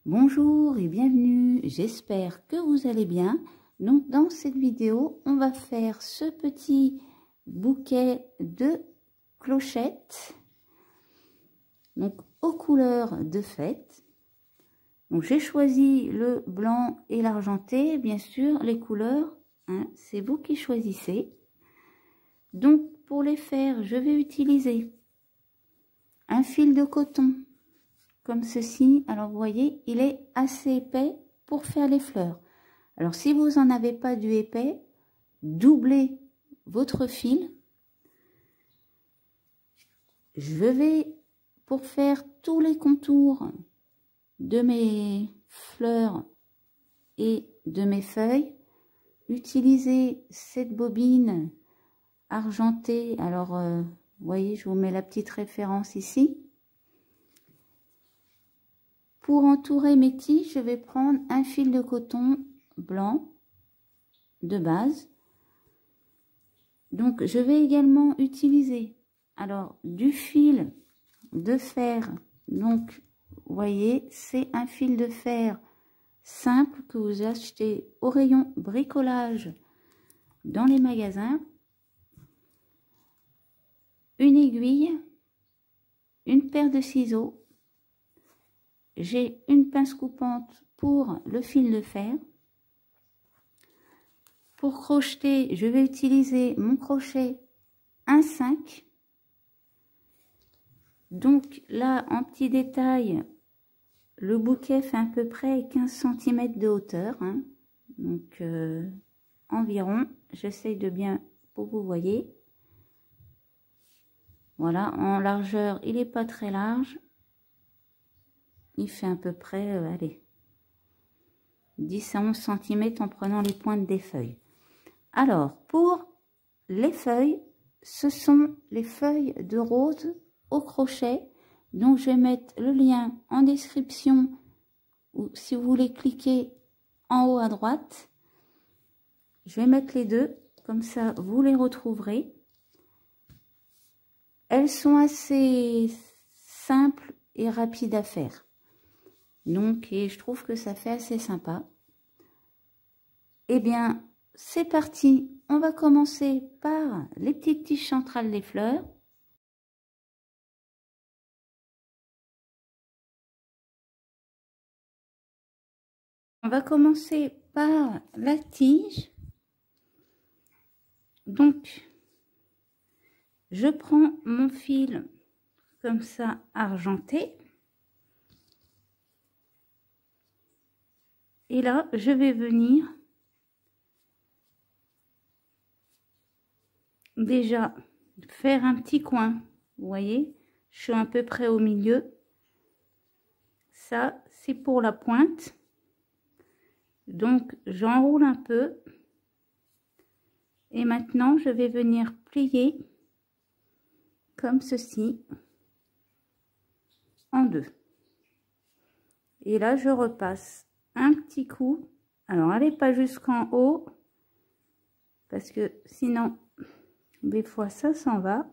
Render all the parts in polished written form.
Bonjour et bienvenue, j'espère que vous allez bien. Donc dans cette vidéo, on va faire ce petit bouquet de clochettes, donc aux couleurs de fête. Donc j'ai choisi le blanc et l'argenté, bien sûr les couleurs, hein, c'est vous qui choisissez. Donc pour les faire, je vais utiliser un fil de coton comme ceci. Alors vous voyez, il est assez épais pour faire les fleurs. Alors si vous n'en avez pas du épais, doublez votre fil. Je vais, pour faire tous les contours de mes fleurs et de mes feuilles, utiliser cette bobine argentée. Alors vous voyez, je vous mets la petite référence ici. Pour entourer mes tiges, je vais prendre un fil de coton blanc de base. Donc je vais également utiliser alors du fil de fer. Donc vous voyez, c'est un fil de fer simple que vous achetez au rayon bricolage dans les magasins. Une aiguille, une paire de ciseaux. J'ai une pince coupante pour le fil de fer. Pour crocheter, je vais utiliser mon crochet 1,5. Donc là, en petit détail, le bouquet fait à peu près 15 cm de hauteur, hein. Donc environ, j'essaye de bien pour que vous voyez. Voilà, en largeur, il n'est pas très large. Il fait à peu près, allez, 10 à 11 cm en prenant les pointes des feuilles. Alors, pour les feuilles, ce sont les feuilles de rose au crochet. Donc, je vais mettre le lien en description ou si vous voulez cliquer en haut à droite. Je vais mettre les deux, comme ça vous les retrouverez. Elles sont assez simples et rapides à faire. Donc, et je trouve que ça fait assez sympa. Eh bien, c'est parti. On va commencer par les petites tiges centrales des fleurs. On va commencer par la tige. Donc, je prends mon fil comme ça argenté. Et là, je vais venir déjà faire un petit coin. Vous voyez, je suis à peu près au milieu. Ça, c'est pour la pointe. Donc, j'enroule un peu. Et maintenant, je vais venir plier comme ceci en deux. Et là, je repasse un petit coup. Alors, allez pas jusqu'en haut parce que sinon, des fois, ça s'en va.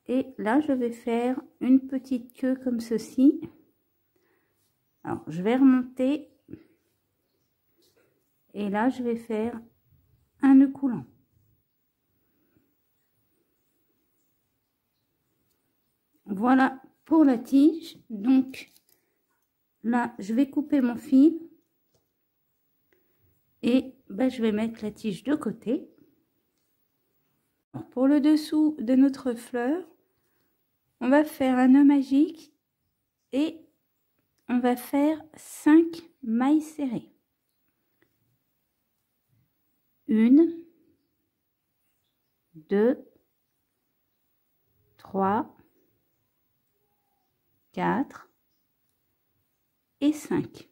Et là, je vais faire une petite queue comme ceci. Alors, je vais remonter. Et là, je vais faire un nœud coulant. Voilà pour la tige. Donc, là, je vais couper mon fil. Et ben, je vais mettre la tige de côté. Alors, pour le dessous de notre fleur, on va faire un nœud magique et on va faire 5 mailles serrées. 1, 2, 3, 4 et 5.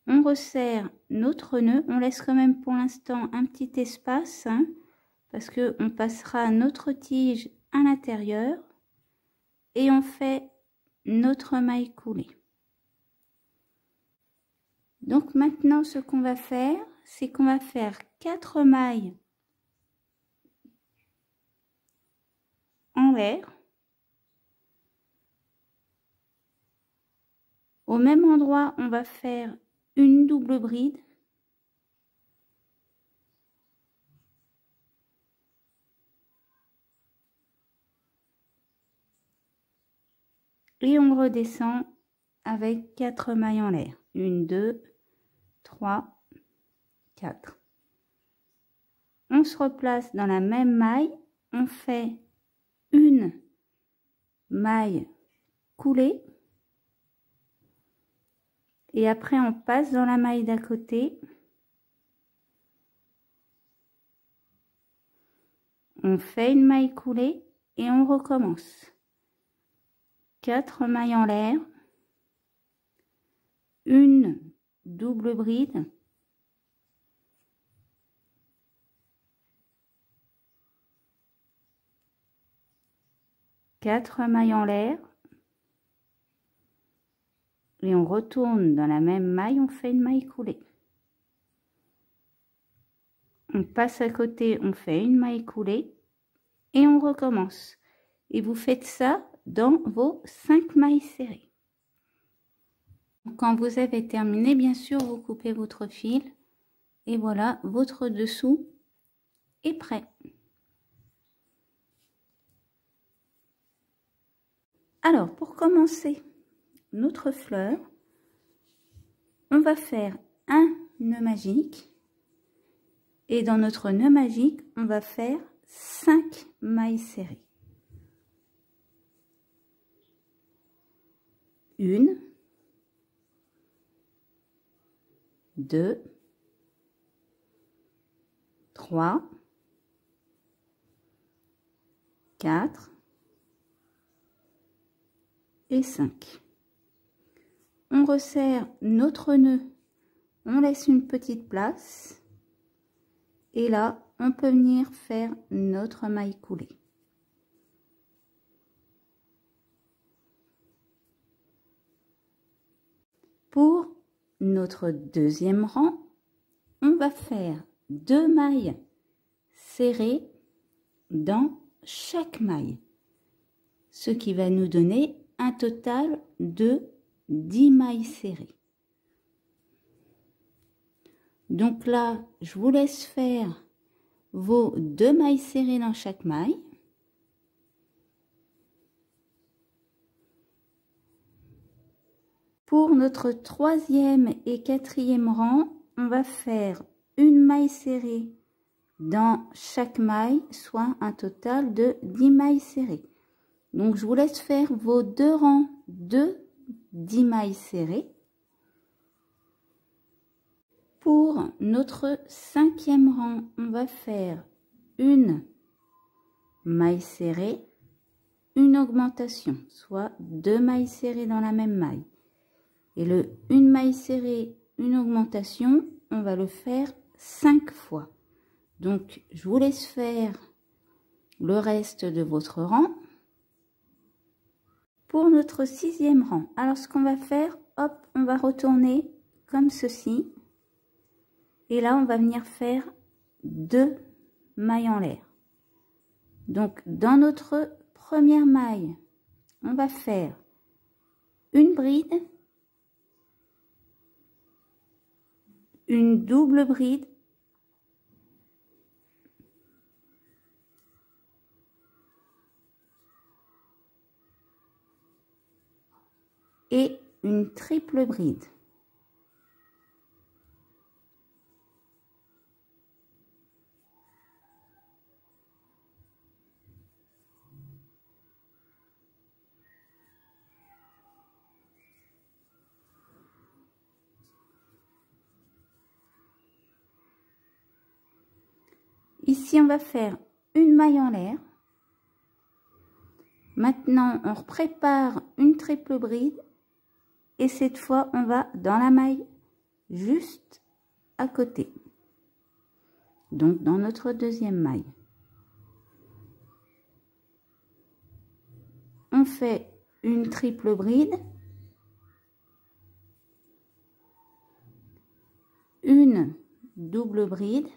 On resserre notre nœud, on laisse quand même pour l'instant un petit espace, hein, parce que on passera notre tige à l'intérieur et on fait notre maille coulée. Donc maintenant, ce qu'on va faire, c'est qu'on va faire 4 mailles en l'air. Au même endroit, on va faire une double bride. Et on redescend avec 4 mailles en l'air. 1, 2, 3, 4. On se replace dans la même maille. On fait une maille coulée. Et après, on passe dans la maille d'à côté. On fait une maille coulée et on recommence. 4 mailles en l'air. Une double bride. Quatre mailles en l'air. Et on retourne dans la même maille, on fait une maille coulée. On passe à côté, on fait une maille coulée et on recommence. Et vous faites ça dans vos 5 mailles serrées. Quand vous avez terminé, bien sûr, vous coupez votre fil et voilà, votre dessous est prêt. Alors, pour commencer notre fleur, on va faire un nœud magique et dans notre nœud magique, on va faire 5 mailles serrées. 1, 2, 3, 4 et 5. On resserre notre nœud, on laisse une petite place et là on peut venir faire notre maille coulée. Pour notre deuxième rang, on va faire 2 mailles serrées dans chaque maille, ce qui va nous donner un total de 10 mailles serrées. Donc là, je vous laisse faire vos 2 mailles serrées dans chaque maille. Pour notre troisième et quatrième rang, on va faire une maille serrée dans chaque maille, soit un total de 10 mailles serrées. Donc, je vous laisse faire vos 2 rangs de 10 mailles serrées. Pour notre cinquième rang, on va faire une maille serrée, une augmentation, soit 2 mailles serrées dans la même maille. Et le une maille serrée, une augmentation, on va le faire 5 fois. Donc, je vous laisse faire le reste de votre rang. Pour notre sixième rang, alors ce qu'on va faire, hop, on va retourner comme ceci. Et là, on va venir faire 2 mailles en l'air. Donc, dans notre première maille, on va faire une bride, une double bride, et une triple bride. Ici, on va faire une maille en l'air. Maintenant, on prépare une triple bride et cette fois, on va dans la maille juste à côté. Donc, dans notre deuxième maille. On fait une triple bride, une double bride,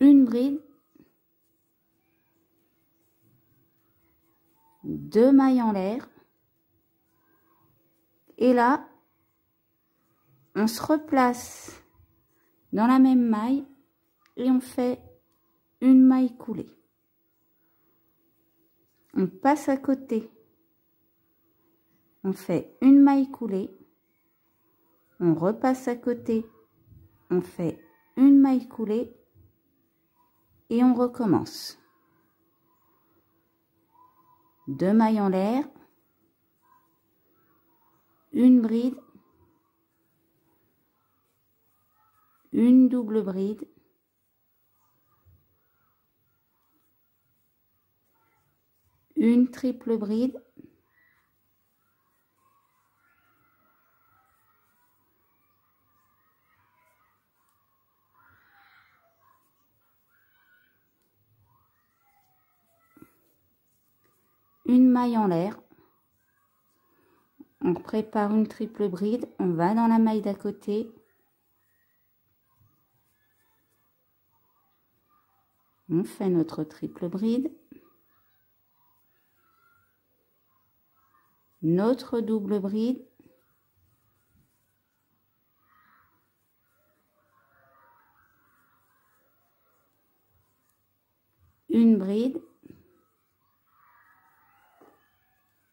une bride 2 mailles en l'air. Et là, on se replace dans la même maille et on fait une maille coulée. On passe à côté. On fait une maille coulée. On repasse à côté. On fait une maille coulée. Et on recommence. 2 mailles en l'air. Une bride. Une double bride. Une triple bride. Une maille en l'air. On prépare une triple bride, on va dans la maille d'à côté. On fait notre triple bride. Notre double bride. Une bride.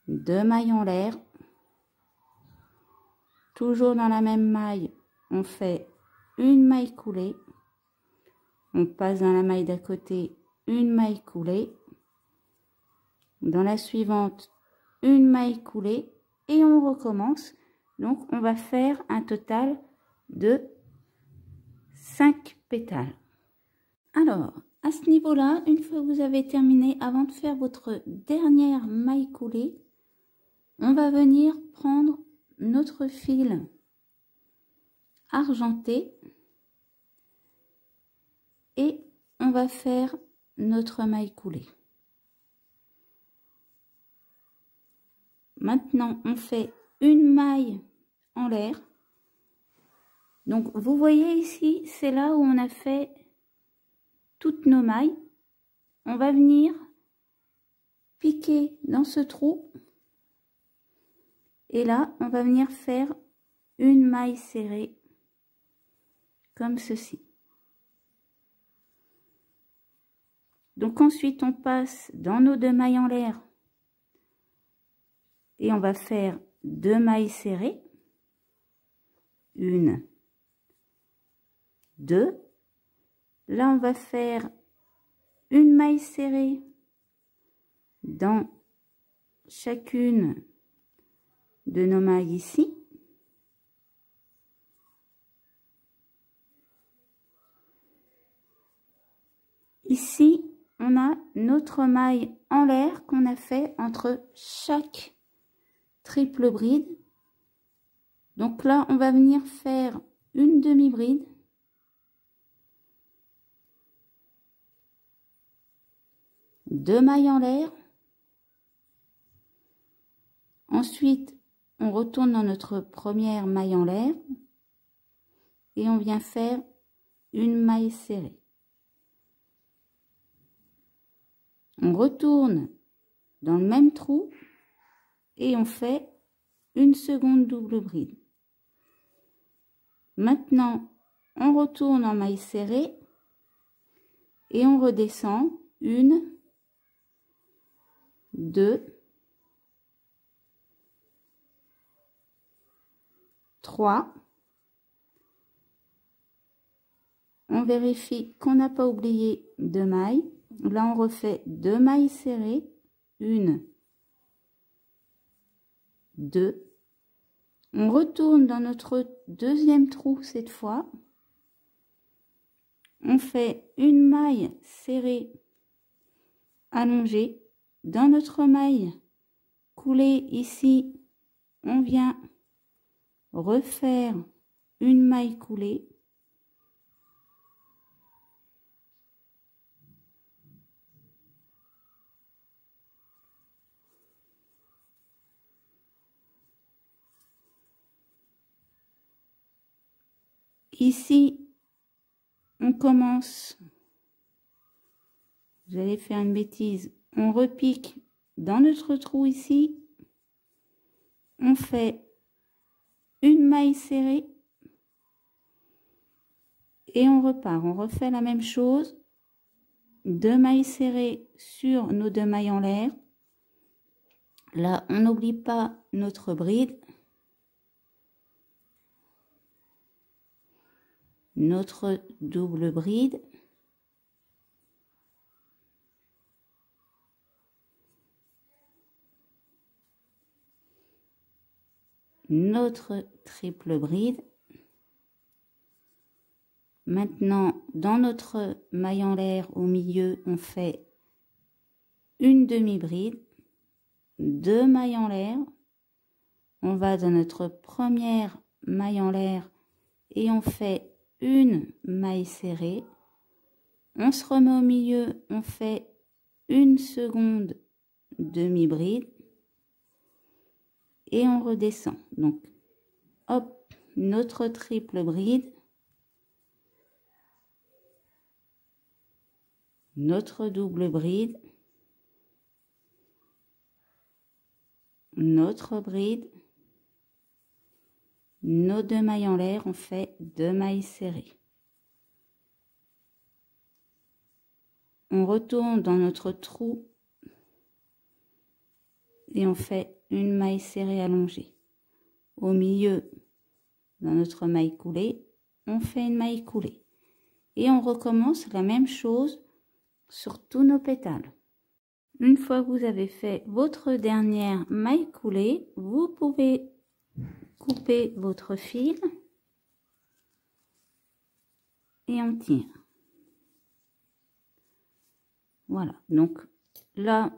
2 mailles en l'air. Toujours dans la même maille, on fait une maille coulée. On passe dans la maille d'à côté, une maille coulée. Dans la suivante, une maille coulée et on recommence. Donc, on va faire un total de 5 pétales. Alors, à ce niveau-là, une fois que vous avez terminé, avant de faire votre dernière maille coulée, on va venir prendre notre fil argenté et on va faire notre maille coulée. Maintenant, on fait une maille en l'air. Donc, vous voyez ici, c'est là où on a fait toutes nos mailles. On va venir piquer dans ce trou. Et là, on va venir faire une maille serrée, comme ceci. Donc ensuite, on passe dans nos 2 mailles en l'air. Et on va faire 2 mailles serrées. 1, 2. Là, on va faire une maille serrée dans chacune de nos mailles ici. Ici, on a notre maille en l'air qu'on a fait entre chaque triple bride. Donc là, on va venir faire une demi-bride. Deux mailles en l'air. Ensuite, on retourne dans notre première maille en l'air et on vient faire une maille serrée. On retourne dans le même trou et on fait une seconde double bride. Maintenant, on retourne en maille serrée et on redescend 1, 2, 3. On vérifie qu'on n'a pas oublié 2 mailles. Là, on refait 2 mailles serrées. 1, 2. On retourne dans notre deuxième trou cette fois. On fait une maille serrée allongée. Dans notre maille coulée ici, on vient refaire une maille coulée. Ici, on commence, j'allais faire une bêtise, on repique dans notre trou ici, on fait une maille serrée et on repart. On refait la même chose, 2 mailles serrées sur nos 2 mailles en l'air. Là, on n'oublie pas notre bride, notre double bride, notre triple bride. Maintenant, dans notre maille en l'air au milieu, on fait une demi-bride, 2 mailles en l'air. On va dans notre première maille en l'air et on fait une maille serrée. On se remet au milieu, on fait une seconde demi-bride et on redescend. Donc, hop, notre triple bride, notre double bride, notre bride, nos 2 mailles en l'air, on fait 2 mailles serrées. On retourne dans notre trou et on fait une maille serrée allongée. Au milieu, dans notre maille coulée, on fait une maille coulée. Et on recommence la même chose sur tous nos pétales. Une fois que vous avez fait votre dernière maille coulée, vous pouvez couper votre fil et on tire. Voilà, donc là,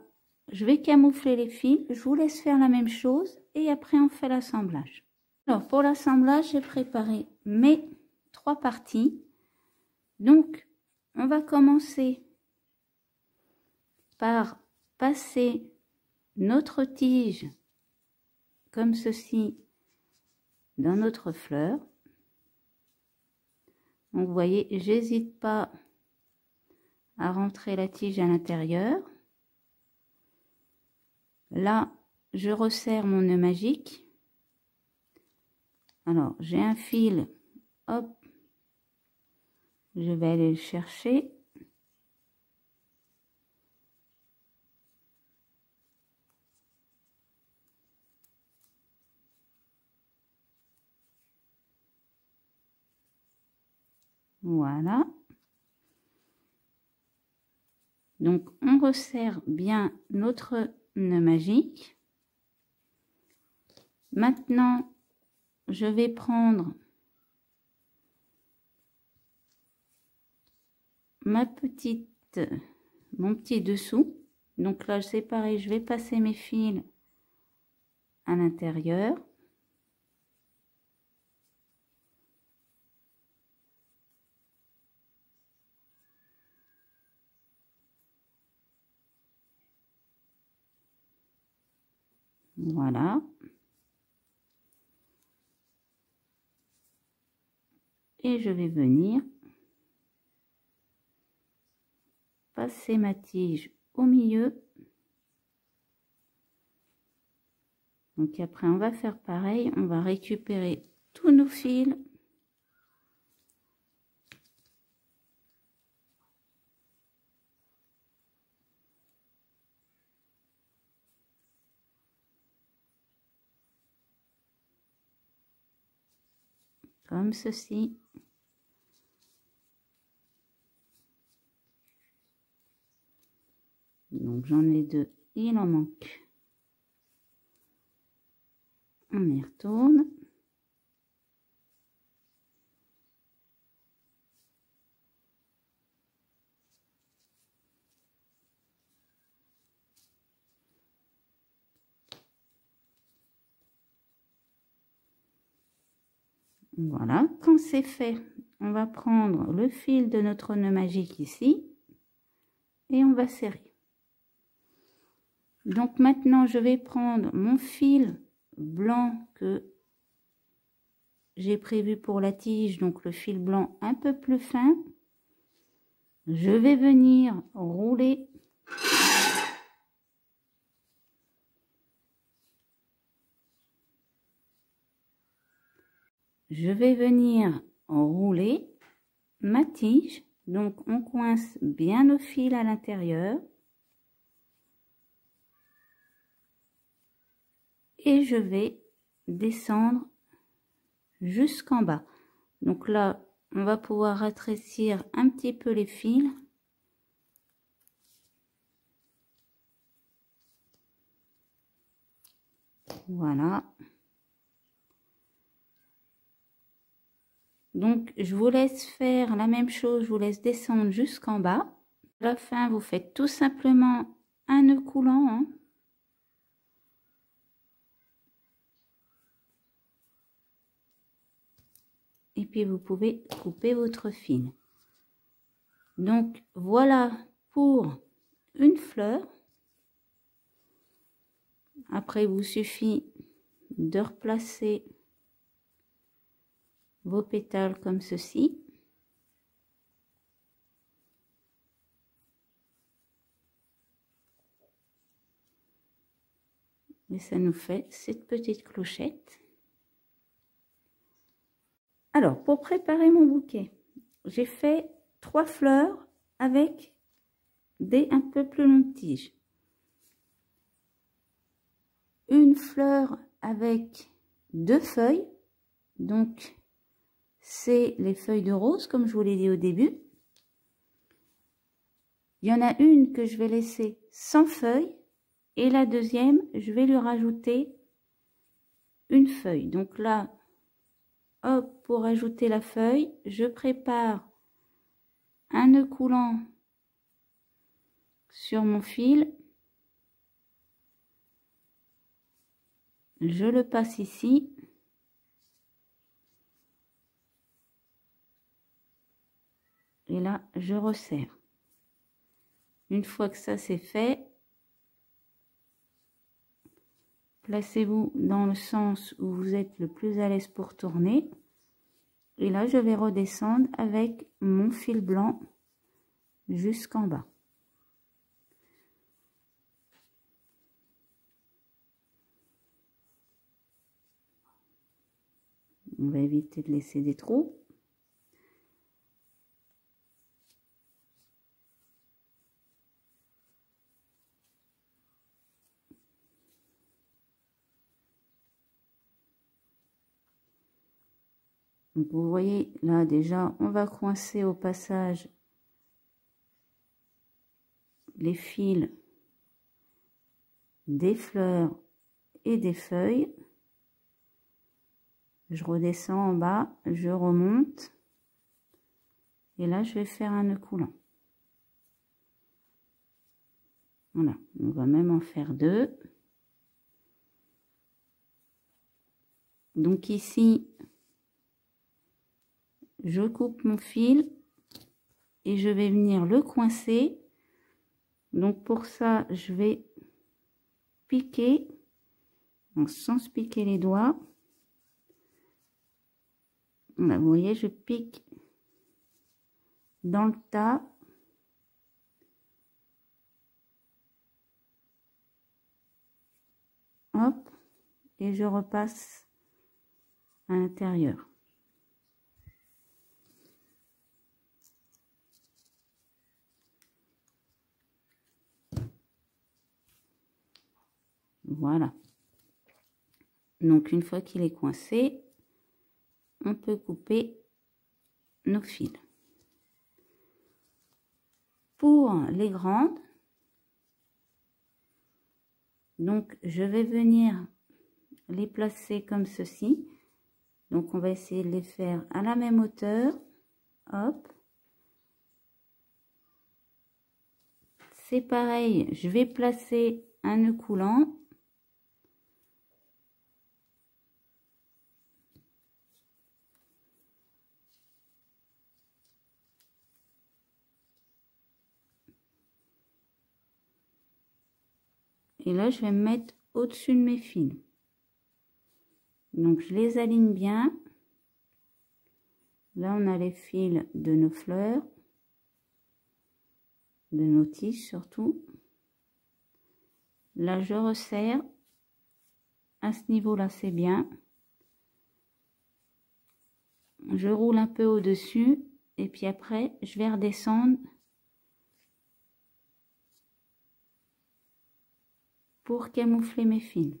je vais camoufler les fils, je vous laisse faire la même chose et après on fait l'assemblage. Alors pour l'assemblage, j'ai préparé mes 3 parties. Donc, on va commencer par passer notre tige comme ceci dans notre fleur. Donc vous voyez, j'hésite pas à rentrer la tige à l'intérieur. Là, je resserre mon nœud magique. Alors, j'ai un fil, hop, je vais aller le chercher. Voilà. Donc, on resserre bien notre nœud magique. Maintenant, je vais prendre mon petit dessous. Donc là, c'est pareil, je vais passer mes fils à l'intérieur. Voilà. Et je vais venir passer ma tige au milieu. Donc après, on va faire pareil. On va récupérer tous nos fils. Comme ceci. Donc j'en ai 2, il en manque. On y retourne. Voilà, quand c'est fait, on va prendre le fil de notre nœud magique ici et on va serrer. Donc maintenant, je vais prendre mon fil blanc que j'ai prévu pour la tige, donc le fil blanc un peu plus fin. Je vais venir rouler je vais venir rouler ma tige. Donc on coince bien nos fils à l'intérieur. Et je vais descendre jusqu'en bas. Donc là, on va pouvoir rétrécir un petit peu les fils. Voilà. Donc, je vous laisse faire la même chose, je vous laisse descendre jusqu'en bas. À la fin, vous faites tout simplement un nœud coulant, hein. Et puis, vous pouvez couper votre fil. Donc, voilà pour une fleur. Après, il vous suffit de replacer vos pétales comme ceci. Et ça nous fait cette petite clochette. Alors, pour préparer mon bouquet, j'ai fait 3 fleurs avec des un peu plus longues tiges. Une fleur avec 2 feuilles, donc c'est les feuilles de rose comme je vous l'ai dit au début. Il y en a une que je vais laisser sans feuilles et la deuxième je vais lui rajouter une feuille. Donc là, hop, pour ajouter la feuille, je prépare un nœud coulant sur mon fil. Je le passe ici. Et là, je resserre. Une fois que ça c'est fait, placez-vous dans le sens où vous êtes le plus à l'aise pour tourner. Et là, je vais redescendre avec mon fil blanc jusqu'en bas. On va éviter de laisser des trous. Donc vous voyez là déjà, on va coincer au passage les fils des fleurs et des feuilles. Je redescends en bas, je remonte et là je vais faire un nœud coulant. Voilà, on va même en faire 2. Donc ici, je coupe mon fil et je vais venir le coincer. Donc pour ça, je vais piquer, sans se piquer les doigts. Là, vous voyez, je pique dans le tas. Hop, et je repasse à l'intérieur. Voilà. Donc une fois qu'il est coincé, on peut couper nos fils. Pour les grandes, donc je vais venir les placer comme ceci. Donc on va essayer de les faire à la même hauteur. Hop. C'est pareil, je vais placer un nœud coulant. Et là, je vais me mettre au-dessus de mes fils. Donc, je les aligne bien. Là, on a les fils de nos fleurs, de nos tiges surtout. Là, je resserre. À ce niveau-là, c'est bien. je roule un peu au-dessus et puis après je vais redescendre pour camoufler mes fils.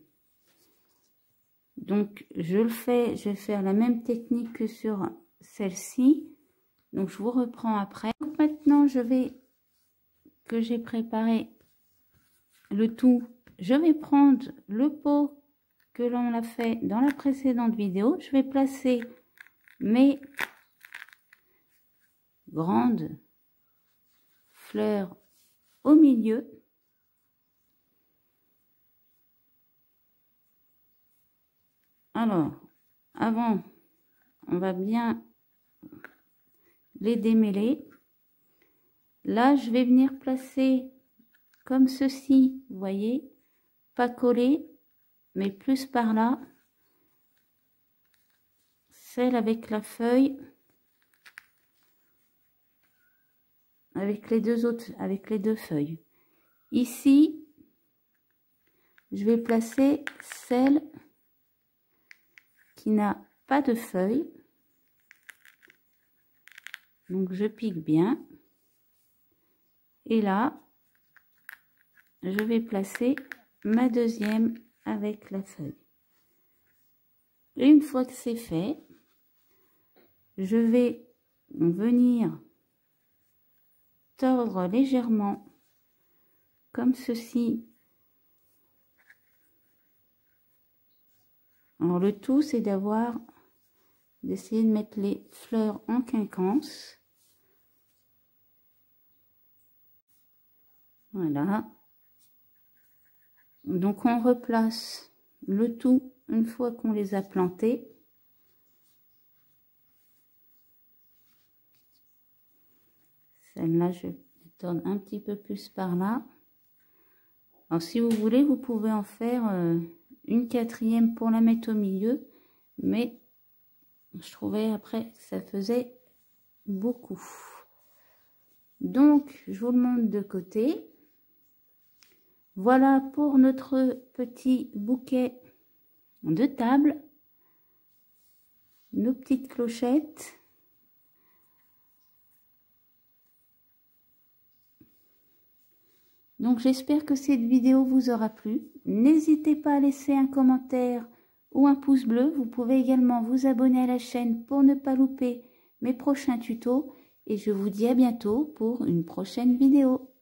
Donc je vais faire la même technique que sur celle-ci. Donc je vous reprends après. Donc maintenant que j'ai préparé le tout, je vais prendre le pot que l'on a fait dans la précédente vidéo. Je vais placer mes grandes fleurs au milieu. Alors, avant, on va bien les démêler. Là, je vais venir placer comme ceci, vous voyez, pas collé, mais plus par là, celle avec la feuille, avec les deux feuilles. Ici, je vais placer celle qui n'a pas de feuille. Donc je pique bien. Et là, je vais placer ma deuxième avec la feuille. Et une fois que c'est fait, je vais venir tordre légèrement comme ceci. Alors le tout, c'est d'essayer de mettre les fleurs en quinconce. Voilà. Donc on replace le tout une fois qu'on les a plantés. Celle-là, je tourne un petit peu plus par là. Alors si vous voulez, vous pouvez en faire une quatrième pour la mettre au milieu, mais je trouvais après que ça faisait beaucoup. Donc je vous le montre de côté. Voilà pour notre petit bouquet de table, nos petites clochettes. Donc j'espère que cette vidéo vous aura plu. N'hésitez pas à laisser un commentaire ou un pouce bleu. Vous pouvez également vous abonner à la chaîne pour ne pas louper mes prochains tutos. Et je vous dis à bientôt pour une prochaine vidéo.